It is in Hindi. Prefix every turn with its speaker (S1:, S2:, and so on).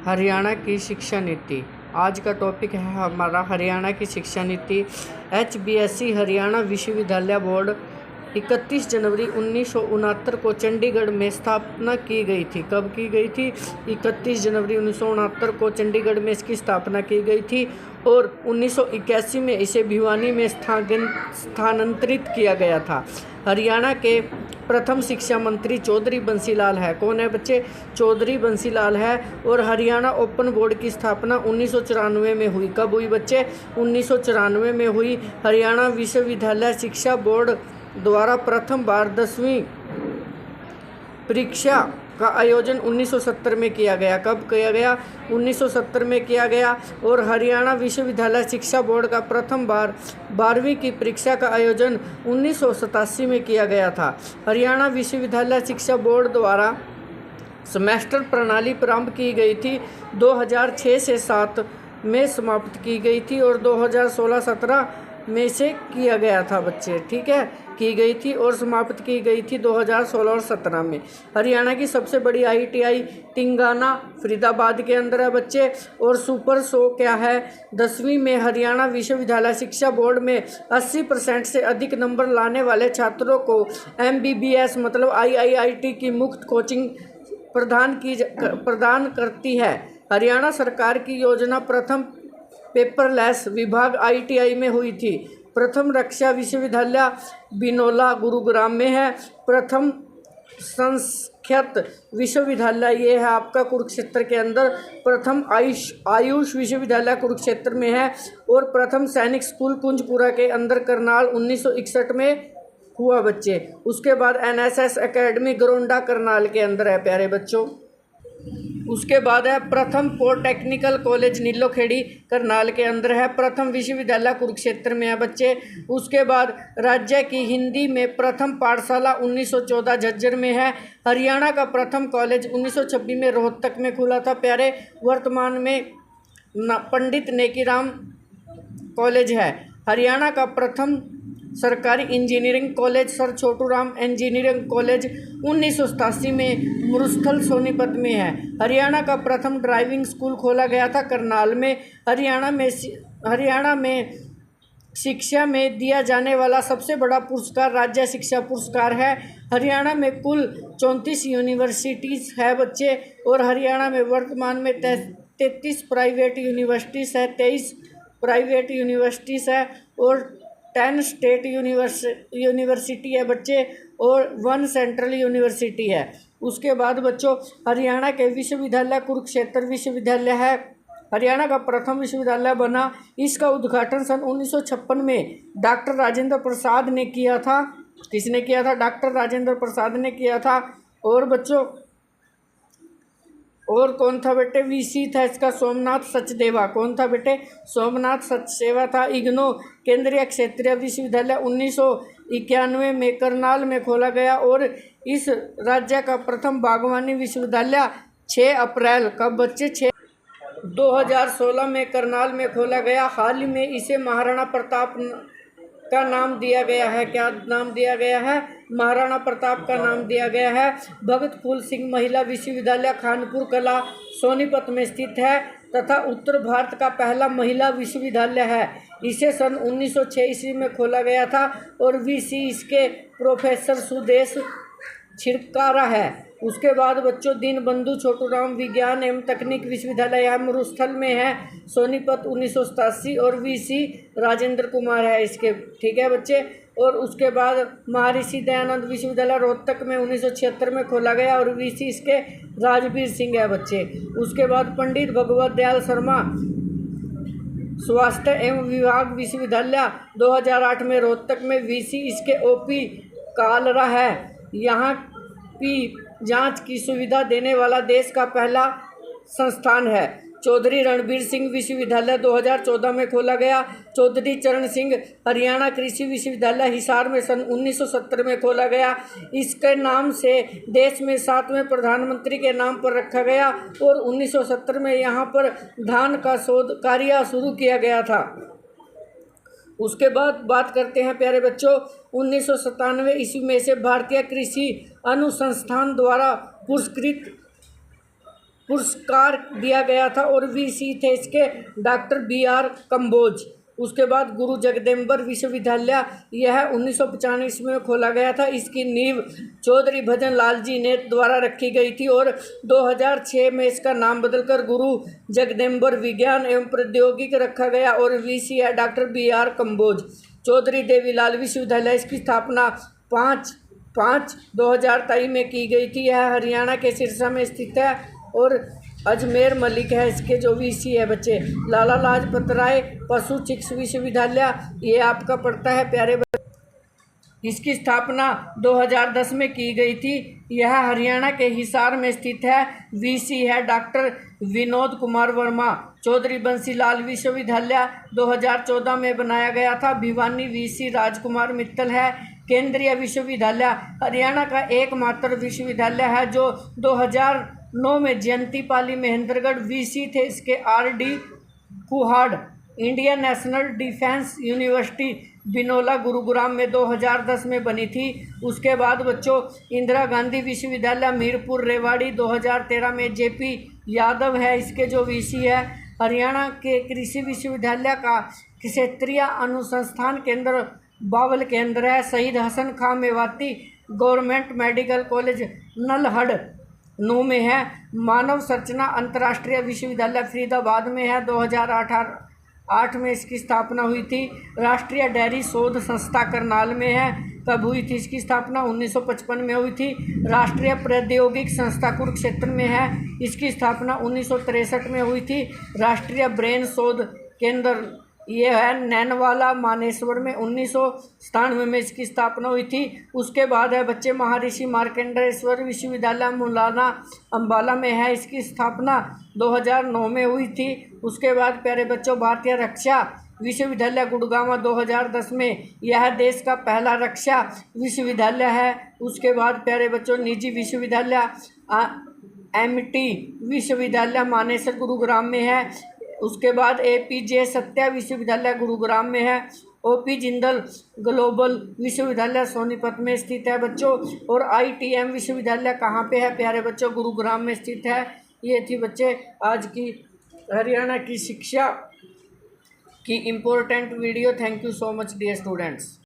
S1: हरियाणा की शिक्षा नीति। आज का टॉपिक है हमारा हरियाणा की शिक्षा नीति। HBSE हरियाणा विश्वविद्यालय बोर्ड 31 जनवरी 1969 को चंडीगढ़ में स्थापना की गई थी। कब की गई थी? 31 जनवरी 1969 को चंडीगढ़ में इसकी स्थापना की गई थी और 1981 में इसे भिवानी में स्थानांतरित किया गया था। हरियाणा के प्रथम शिक्षा मंत्री चौधरी बंसीलाल है। कौन है बच्चे? चौधरी बंसीलाल है। और हरियाणा ओपन बोर्ड की स्थापना 1994 में हुई। कब हुई बच्चे? 1994 में हुई। हरियाणा विश्वविद्यालय शिक्षा बोर्ड द्वारा प्रथम बार 10वीं परीक्षा का आयोजन 1970 में किया गया। कब किया गया? 1970 में किया गया। और हरियाणा विश्वविद्यालय शिक्षा बोर्ड का प्रथम बार 12वीं की परीक्षा का आयोजन 1987 में किया गया था। हरियाणा विश्वविद्यालय शिक्षा बोर्ड द्वारा सेमेस्टर प्रणाली प्रारंभ की गई थी 2006 से 7 में समाप्त की गई थी और 2016-17 में से किया गया था बच्चे। ठीक है, की गई थी और समाप्त की गई थी 2016 और 17 में। हरियाणा की सबसे बड़ी ITI तिंगाना फरीदाबाद के अंदर है बच्चे। और सुपर 100 क्या है? 10वीं में हरियाणा विश्वविद्यालय शिक्षा बोर्ड में 80% से अधिक नंबर लाने वाले छात्रों को MBBS मतलब IIIT की मुफ्त कोचिंग प्रदान करती है। हरियाणा सरकार की योजना प्रथम पेपरलेस विभाग ITI में हुई थी। प्रथम रक्षा विश्वविद्यालय बिनोला गुरुग्राम में है। प्रथम संस्कृत विश्वविद्यालय ये है आपका कुरुक्षेत्र के अंदर। प्रथम आयुष विश्वविद्यालय कुरुक्षेत्र में है। और प्रथम सैनिक स्कूल कुंजपुरा के अंदर करनाल 1961 में हुआ बच्चे। उसके बाद NSS एकेडमी गरोंडा करनाल के अंदर है प्यारे बच्चों। उसके बाद है प्रथम पॉलिटेक्निकल कॉलेज नीलोखेड़ी करनाल के अंदर है। प्रथम विश्वविद्यालय कुरुक्षेत्र में है बच्चे। उसके बाद राज्य की हिंदी में प्रथम पाठशाला 1914 झज्जर में है। हरियाणा का प्रथम कॉलेज 1926 में रोहतक में खुला था प्यारे। वर्तमान में पंडित नेकीराम कॉलेज है। हरियाणा का प्रथम सरकारी engineering college sir Chhoturam engineering college 1987 में मुरुस्थल सोनीपत में है। हरियाणा का प्रथम ड्राइविंग स्कूल खोला गया था करनाल में। हरियाणा में शिक्षा में दिया जाने वाला सबसे बड़ा पुरस्कार राज्य शिक्षा पुरस्कार है। हरियाणा में कुल 34 यूनिवर्सिटीज़ है बच्चे। और हरियाणा में वर्तमान में 33 प्राइवेट यूनिवर्सिटीज़ है, 23 प्राइवेट यूनिवर्सिटीज़ है और 10 स्टेट यूनिवर्सिटी है बच्चे और 1 सेंट्रल यूनिवर्सिटी है। उसके बाद बच्चों हरियाणा के विश्वविद्यालय कुरुक्षेत्र विश्वविद्यालय है। हरियाणा का प्रथम विश्वविद्यालय बना। इसका उद्घाटन सन 1956 में डॉक्टर राजेंद्र प्रसाद ने किया था। किसने किया था? डॉक्टर राजेंद्र प्रसाद ने किया था। और बच्चों और कौन था बेटे? VC था इसका सोमनाथ सचदेवा। कौन था बेटे? सोमनाथ सचदेवा था। इग्नो केंद्रीय क्षेत्रीय विश्वविद्यालय 1991 में करनाल में खोला गया। और इस राज्य का प्रथम बागवानी विश्वविद्यालय 6 अप्रैल कब बच्चे? 2016 में करनाल में खोला गया। हाल ही में इसे महाराणा प्रताप का नाम दिया गया है। क्या नाम दिया गया है? महाराणा प्रताप का नाम दिया गया है। भगत फूल सिंह महिला विश्वविद्यालय खानपुर कला सोनीपत में स्थित है तथा उत्तर भारत का पहला महिला विश्वविद्यालय है। इसे सन 1906 ईस्वी में खोला गया था। और VC इसके प्रोफेसर सुदेश छिड़कारा है। उसके बाद बच्चों दीनबंधु छोटूराम विज्ञान एवं तकनीक विश्वविद्यालय यह मुरुस्थल में है सोनीपत 1987 और VC राजेंद्र कुमार है इसके। ठीक है बच्चे। और उसके बाद महर्षि दयानंद विश्वविद्यालय रोहतक में 1976 में खोला गया और VC इसके राजवीर सिंह है बच्चे। उसके बाद पंडित भगवत दयाल शर्मा स्वास्थ्य एवं विभाग विश्वविद्यालय 2008 में रोहतक में VC इसके OP कालरा है। यहाँ की जांच की सुविधा देने वाला देश का पहला संस्थान है। चौधरी रणबीर सिंह विश्वविद्यालय 2014 में खोला गया। चौधरी चरण सिंह हरियाणा कृषि विश्वविद्यालय हिसार में सन 1970 में खोला गया। इसके नाम से देश में 7वें प्रधानमंत्री के नाम पर रखा गया और 1970 में यहाँ पर धान का शोध कार्य शुरू किया गया था। उसके बाद बात करते हैं प्यारे बच्चों 1997 ईस्वी में से भारतीय कृषि अनुसंधान द्वारा पुरस्कृत पुरस्कार दिया गया था और वीसी थे इसके डॉक्टर BR कंबोज। उसके बाद गुरु जगदम्बर विश्वविद्यालय यह 1995 में खोला गया था। इसकी नींव चौधरी भजन लाल जी ने द्वारा रखी गई थी और 2006 में इसका नाम बदलकर गुरु जगदम्बर विज्ञान एवं प्रौद्योगिकी रखा गया और वीसी है डॉक्टर BR कंबोज। चौधरी देवीलाल विश्वविद्यालय इसकी स्थापना 5/5/2023 में की गई थी। यह हरियाणा के सिरसा में स्थित है और अजमेर मलिक है इसके जो वीसी है बच्चे। लाला लाजपत राय पशु चिकित्सा विश्वविद्यालय ये आपका पड़ता है प्यारे बच्चे। इसकी स्थापना 2010 में की गई थी। यह हरियाणा के हिसार में स्थित है। वीसी है डॉक्टर विनोद कुमार वर्मा। चौधरी बंसीलाल विश्वविद्यालय 2014 में बनाया गया था। भिवानी वीसी राजकुमार मित्तल है। केंद्रीय विश्वविद्यालय हरियाणा का एकमात्र विश्वविद्यालय है जो 2009 में जयंती पाली महेंद्रगढ़ वीसी थे इसके RD Kuhad. Indian national defence university Binola Gurugram में 2010 में बनी थी। उसके बाद बच्चों इंदिरा गांधी विश्वविद्यालय मीरपुर रेवाड़ी 2013 में JP यादव है इसके जो वीसी है। हरियाणा के कृषि विश्वविद्यालय का क्षेत्रीय अनुसंधान केंद्र बावल के अंदर है। Shaheed Hasan Khan Mewati government medical college Nalhar Nuh में है। मानव संरचना अंतर्राष्ट्रीय विश्वविद्यालय फरीदाबाद में है। 2008 में इसकी स्थापना हुई थी। राष्ट्रीय डेयरी शोध संस्था करनाल में है। कब हुई थी इसकी स्थापना? 1955 में हुई थी। राष्ट्रीय प्रौद्योगिक संस्था कुरुक्षेत्र में है। इसकी स्थापना 1963 में हुई थी। राष्ट्रीय ब्रेन शोध केंद्र ये है नैनवाला मानेसर में 1997 में इसकी स्थापना हुई थी। उसके बाद है बच्चे महर्षि मार्कंडेश्वर विश्वविद्यालय मुलाना अंबाला में है। इसकी स्थापना 2009 में हुई थी। उसके बाद प्यारे बच्चों भारतीय रक्षा विश्वविद्यालय गुड़गांव 2010 में यह देश का पहला रक्षा विश्वविद्यालय है। उसके बाद प्यारे बच्चों निजी विश्वविद्यालय MT विश्वविद्यालय मानेसर गुरुग्राम में है। उसके बाद APJ सत्या विश्वविद्यालय गुरुग्राम में है। OP जिंदल ग्लोबल विश्वविद्यालय सोनीपत में स्थित है बच्चों। और ITM विश्वविद्यालय कहाँ पे है प्यारे बच्चों? गुरुग्राम में स्थित है। ये थी बच्चे आज की हरियाणा की शिक्षा की important video. Thank you so much dear students.